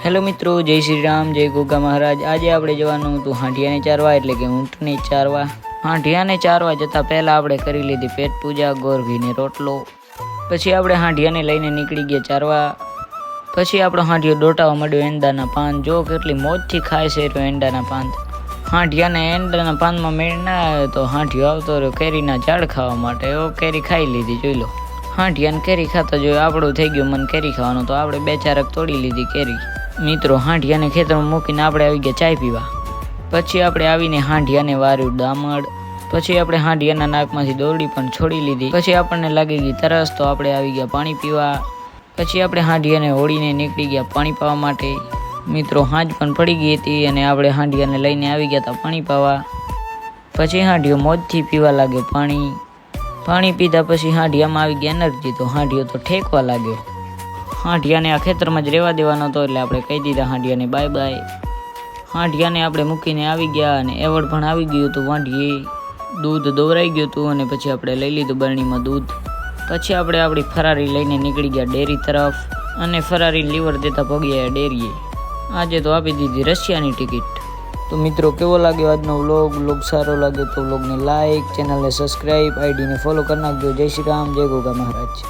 Hello મિત્રો, જય શ્રી રામ, જય ગોગા મહારાજ। આજે આપણે જવાનું હતું હાંઢિયાને ચારવા, એટલે કે ઊંટને ચારવા। હાંઢિયાને ચારવા જતાં પહેલાં આપણે કરી લીધી પેટ પૂજા, ગોર ઘીને રોટલો। પછી આપણે હાંઢિયાને લઈને નીકળી ગયા ચારવા। પછી આપણો હાંઢિયો ડોટાવા માંડ્યો એંડાના પાન। જો કેટલી મોજથી ખાય છે તો એંડાના પાન। હાંઢિયાને એંડાના પાનમાં મેળ ના આવ્યો તો હાંઢિયો આવતો રહ્યો કેરીના ઝાડ ખાવા માટે। એવો કેરી ખાઈ લીધી, જોઈ લો। હાંઢિયાને કેરી ખાતા જોયું આપણું થઈ ગયું મન કેરી ખાવાનું, તો આપણે બે ચારક તોડી લીધી કેરી। મિત્રો, હાંઢિયાને ખેતરમાં મૂકીને આપણે આવી ગયા ચાય પીવા। પછી આપણે આવીને હાંઢિયાને વાર્યું દામડ। પછી આપણે હાંઢિયાના નાકમાંથી દોરડી પણ છોડી લીધી। પછી આપણને લાગી ગઈ તરસ, તો આપણે આવી ગયા પાણી પીવા। પછી આપણે હાંઢિયાને હોળીને નીકળી ગયા પાણી પાવા માટે। મિત્રો, હાંજ પણ પડી ગઈ હતી અને આપણે હાંઢિયાને લઈને આવી ગયા હતા પાણી પાવા। પછી હાંઢિયો મોજથી પીવા લાગ્યો પાણી। પાણી પીધા પછી હાંઢિયામાં આવી ગઈ એનર્જી, તો હાંઢિયો તો ઠેકવા લાગ્યો। હાંઢિયાને આ ખેતરમાં જ રહેવા દેવાનો હતો, એટલે આપણે કહી દીધા હાંઢિયાને બાય બાય। હાંઢિયાને આપણે મૂકીને આવી ગયા અને એવડ પણ આવી ગયું હતું વાંઢીએ। દૂધ દોરાઈ ગયું હતું અને પછી આપણે લઈ લીધું બરણીમાં દૂધ। પછી આપણે આપણી ફરારી લઈને નીકળી ગયા ડેરી તરફ અને ફરારી લીવર દેતા પગ્યા ડેરીએ। આજે તો આપી દીધી રશિયાની ટિકિટ। તો મિત્રો, કેવો લાગ્યો આજનો વ્લોગ સારો લાગ્યો તો વ્લોગને લાઇક, ચેનલને સબસ્ક્રાઈબ, આઈડીને ફોલો કરી નાખજો। જય શ્રી રામ, જય ગોગા મહારાજ।